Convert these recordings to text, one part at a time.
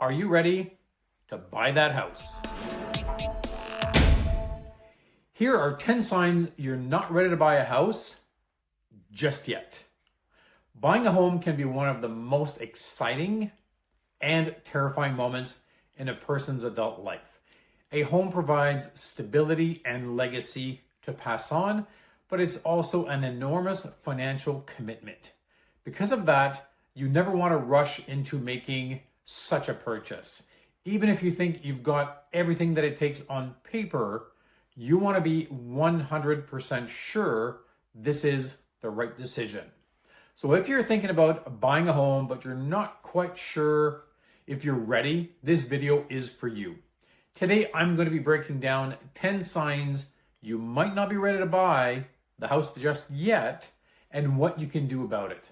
Are you ready to buy that house? Here are 10 signs you're not ready to buy a house just yet. Buying a home can be one of the most exciting and terrifying moments in a person's adult life. A home provides stability and legacy to pass on, but it's also an enormous financial commitment. Because of that, you never want to rush into making such a purchase. Even if you think you've got everything that it takes on paper, you want to be 100% sure this is the right decision. So if you're thinking about buying a home, but you're not quite sure if you're ready, this video is for you. Today, I'm going to be breaking down 10 signs you might not be ready to buy the house just yet and what you can do about it.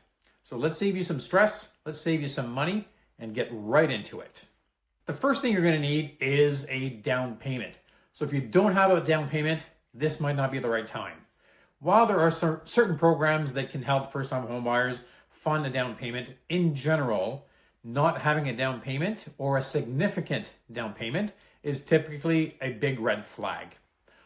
So let's save you some stress, let's save you some money, and get right into it. The first thing you're going to need is a down payment. So if you don't have a down payment, this might not be the right time. While there are certain programs that can help first-time home buyers fund a down payment, in general, not having a down payment or a significant down payment is typically a big red flag.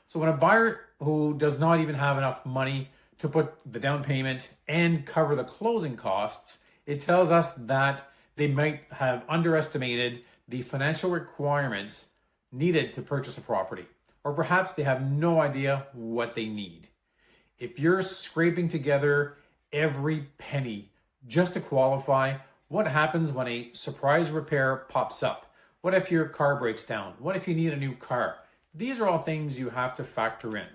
So when a buyer who does not even have enough money to put the down payment and cover the closing costs, it tells us that they might have underestimated the financial requirements needed to purchase a property, or perhaps they have no idea what they need. If you're scraping together every penny just to qualify, what happens when a surprise repair pops up? What if your car breaks down? What if you need a new car? These are all things you have to factor in.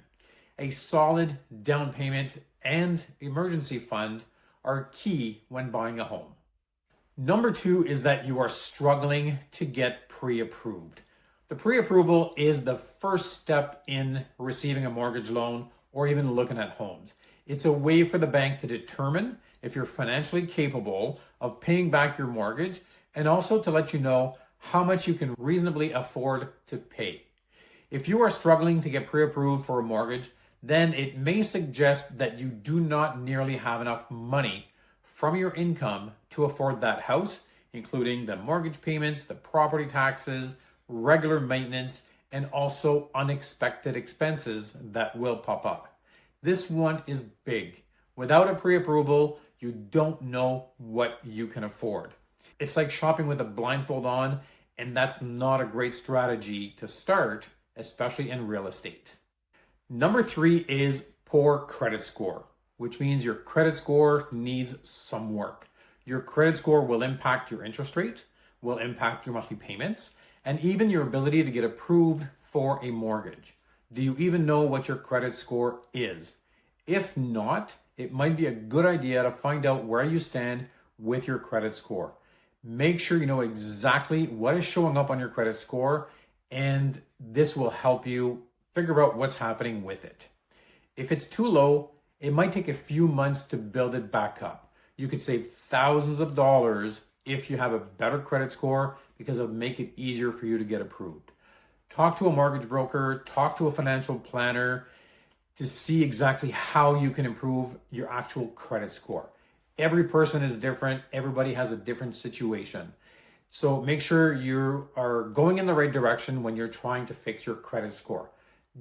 A solid down payment and emergency fund are key when buying a home. Number 2 is that you are struggling to get pre-approved. The pre-approval is the first step in receiving a mortgage loan or even looking at homes. It's a way for the bank to determine if you're financially capable of paying back your mortgage and also to let you know how much you can reasonably afford to pay. If you are struggling to get pre-approved for a mortgage, then it may suggest that you do not nearly have enough money from your income to afford that house, including the mortgage payments, the property taxes, regular maintenance, and also unexpected expenses that will pop up. This one is big. Without a pre-approval, you don't know what you can afford. It's like shopping with a blindfold on, and that's not a great strategy to start, especially in real estate. Number 3 is poor credit score, which means your credit score needs some work. Your credit score will impact your interest rate, will impact your monthly payments, and even your ability to get approved for a mortgage. Do you even know what your credit score is? If not, it might be a good idea to find out where you stand with your credit score. Make sure you know exactly what is showing up on your credit score, and this will help you figure out what's happening with it. If it's too low, it might take a few months to build it back up. You could save thousands of dollars if you have a better credit score because it'll make it easier for you to get approved. Talk to a mortgage broker, talk to a financial planner to see exactly how you can improve your actual credit score. Every person is different. Everybody has a different situation. So make sure you are going in the right direction when you're trying to fix your credit score.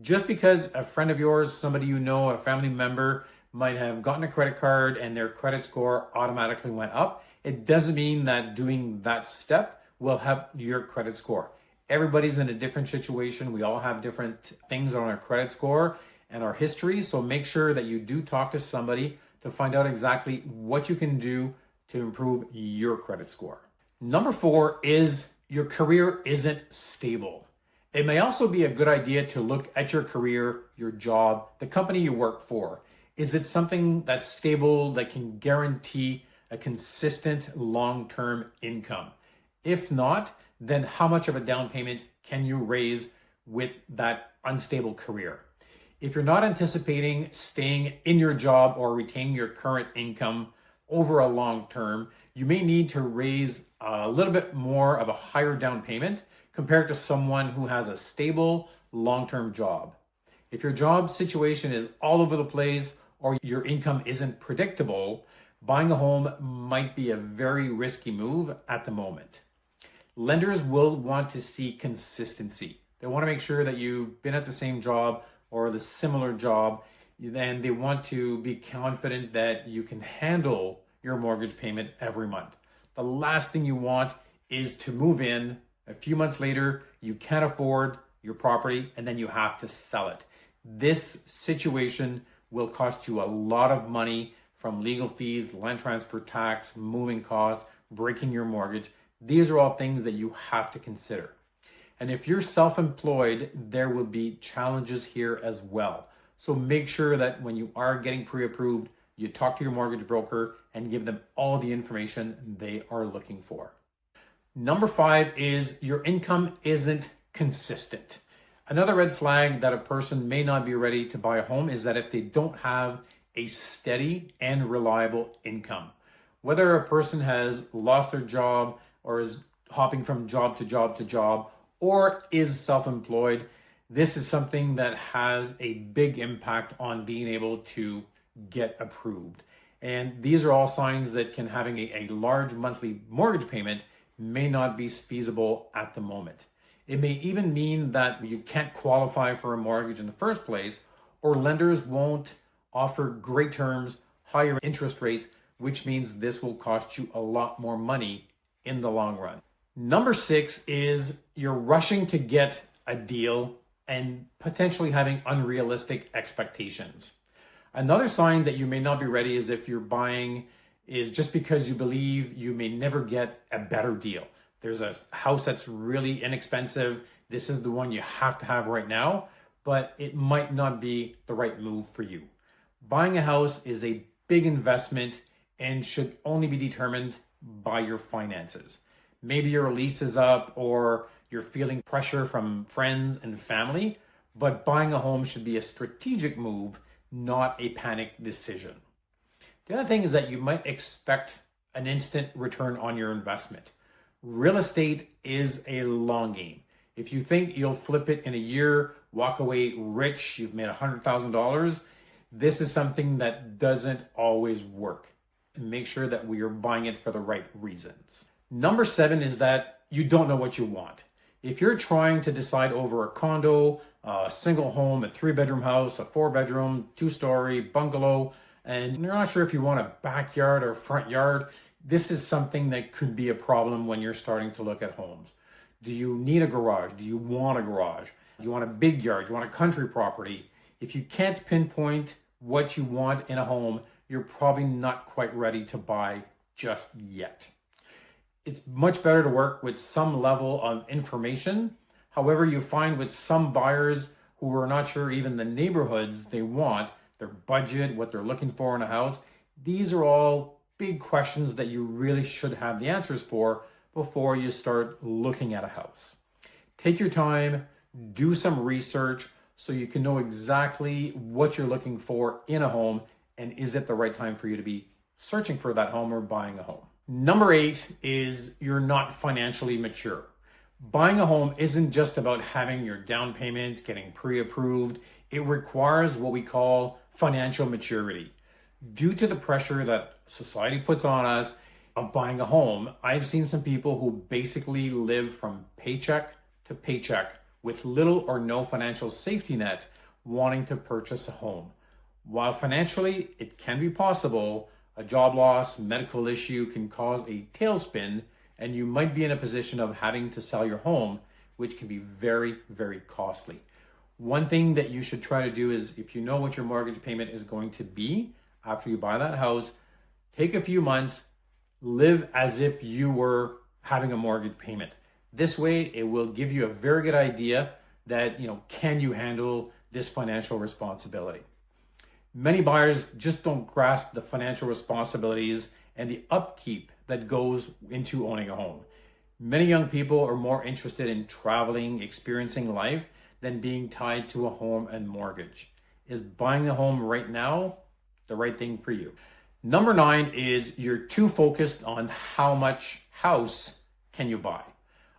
Just because a friend of yours, somebody you know, a family member might have gotten a credit card and their credit score automatically went up, it doesn't mean that doing that step will help your credit score. Everybody's in a different situation. We all have different things on our credit score and our history. So make sure that you do talk to somebody to find out exactly what you can do to improve your credit score. Number 4 is your career isn't stable. It may also be a good idea to look at your career, your job, the company you work for. Is it something that's stable, that can guarantee a consistent long-term income? If not, then how much of a down payment can you raise with that unstable career? If you're not anticipating staying in your job or retaining your current income over a long term, you may need to raise a little bit more of a higher down payment compared to someone who has a stable long-term job. If your job situation is all over the place or your income isn't predictable, buying a home might be a very risky move at the moment. Lenders will want to see consistency. They want to make sure that you've been at the same job or the similar job, and they want to be confident that you can handle your mortgage payment every month. The last thing you want is to move in a few months later, you can't afford your property, and then you have to sell it. This situation will cost you a lot of money from legal fees, land transfer tax, moving costs, breaking your mortgage. These are all things that you have to consider. And if you're self-employed, there will be challenges here as well. So make sure that when you are getting pre-approved, you talk to your mortgage broker and give them all the information they are looking for. Number 5 is your income isn't consistent. Another red flag that a person may not be ready to buy a home is that if they don't have a steady and reliable income. Whether a person has lost their job or is hopping from job to job to job or is self-employed, this is something that has a big impact on being able to get approved. And these are all signs that having a large monthly mortgage payment may not be feasible at the moment. It may even mean that you can't qualify for a mortgage in the first place, or lenders won't offer great terms, higher interest rates, which means this will cost you a lot more money in the long run. Number 6 is you're rushing to get a deal and potentially having unrealistic expectations. Another sign that you may not be ready is if you're buying is just because you believe you may never get a better deal. There's a house that's really inexpensive. This is the one you have to have right now, but it might not be the right move for you. Buying a house is a big investment and should only be determined by your finances. Maybe your lease is up or you're feeling pressure from friends and family, but buying a home should be a strategic move, not a panic decision. The other thing is that you might expect an instant return on your investment. Real estate is a long game. If you think you'll flip it in a year, walk away rich, you've made $100,000, this is something that doesn't always work. And make sure that we are buying it for the right reasons. Number 7 is that you don't know what you want. If you're trying to decide over a condo, a single home, a 3-bedroom house, a 4-bedroom, 2-story bungalow, and you're not sure if you want a backyard or front yard, this is something that could be a problem when you're starting to look at homes. Do you need a garage? Do you want a garage? Do you want a big yard? Do you want a country property? If you can't pinpoint what you want in a home, you're probably not quite ready to buy just yet. It's much better to work with some level of information. However, you find with some buyers who are not sure even the neighborhoods they want, their budget, what they're looking for in a house, these are all big questions that you really should have the answers for before you start looking at a house. Take your time, do some research so you can know exactly what you're looking for in a home and is it the right time for you to be searching for that home or buying a home. Number 8 is you're not financially mature. Buying a home isn't just about having your down payment, getting pre-approved. It requires what we call financial maturity. Due to the pressure that society puts on us of buying a home, I've seen some people who basically live from paycheck to paycheck with little or no financial safety net wanting to purchase a home. While financially it can be possible, a job loss, medical issue can cause a tailspin, and you might be in a position of having to sell your home, which can be very, very costly. One thing that you should try to do is, if you know what your mortgage payment is going to be after you buy that house, take a few months, live as if you were having a mortgage payment. This way, it will give you a very good idea that, can you handle this financial responsibility? Many buyers just don't grasp the financial responsibilities and the upkeep that goes into owning a home. Many young people are more interested in traveling, experiencing life, than being tied to a home and mortgage. Is buying a home right now the right thing for you? Number 9 is you're too focused on how much house can you buy.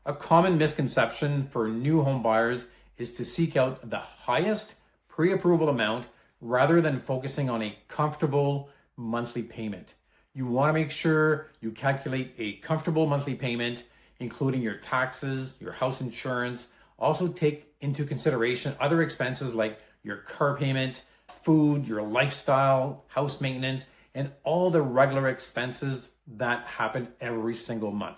A common misconception for new home buyers is to seek out the highest pre-approval amount rather than focusing on a comfortable monthly payment. You want to make sure you calculate a comfortable monthly payment. including your taxes, your house insurance. Also take into consideration other expenses like your car payment, food, your lifestyle, house maintenance, and all the regular expenses that happen every single month.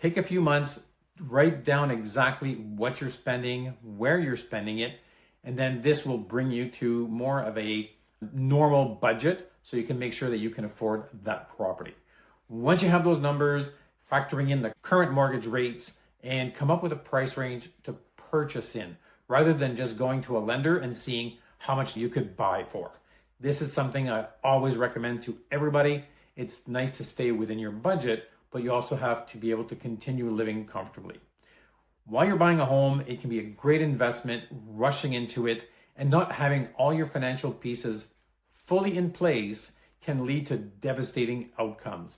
Take a few months, write down exactly what you're spending, where you're spending it, and then this will bring you to more of a normal budget so you can make sure that you can afford that property. Once you have those numbers, factoring in the current mortgage rates, and come up with a price range to purchase in, rather than just going to a lender and seeing how much you could buy for. This is something I always recommend to everybody. It's nice to stay within your budget, but you also have to be able to continue living comfortably. While you're buying a home, it can be a great investment, rushing into it and not having all your financial pieces fully in place can lead to devastating outcomes.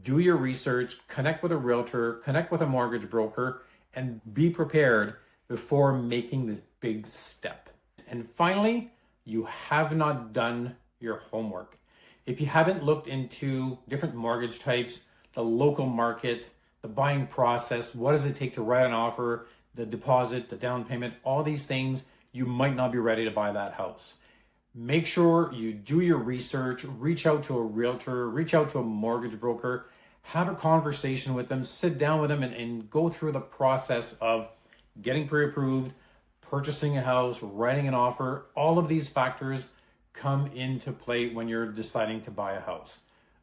Do your research, connect with a realtor, connect with a mortgage broker, and be prepared before making this big step. And finally, you have not done your homework. If you haven't looked into different mortgage types, the local market, the buying process, what does it take to write an offer, the deposit, the down payment, all these things, you might not be ready to buy that house. Make sure you do your research, reach out to a realtor, reach out to a mortgage broker, have a conversation with them, sit down with them and go through the process of getting pre-approved, purchasing a house, writing an offer. All of these factors come into play when you're deciding to buy a house.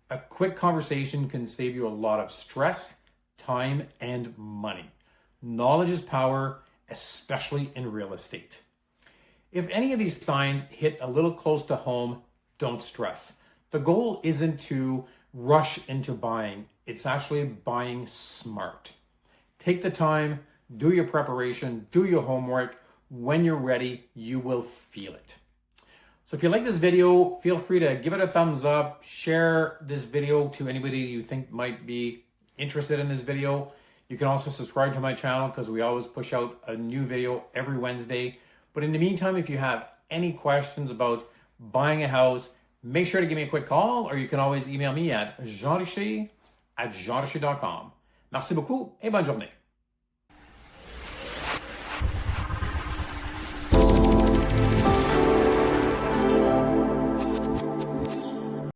A quick conversation can save you a lot of stress, time, and money. Knowledge is power, especially in real estate. If any of these signs hit a little close to home, don't stress. The goal isn't to rush into buying. It's actually buying smart. Take the time, do your preparation, do your homework. When you're ready, you will feel it. So if you like this video, feel free to give it a thumbs up, share this video to anybody you think might be interested in this video. You can also subscribe to my channel because we always push out a new video every Wednesday. But in the meantime, if you have any questions about buying a house, make sure to give me a quick call, or you can always email me at jeanricher@jeanricher.com. Merci beaucoup et bonne journée.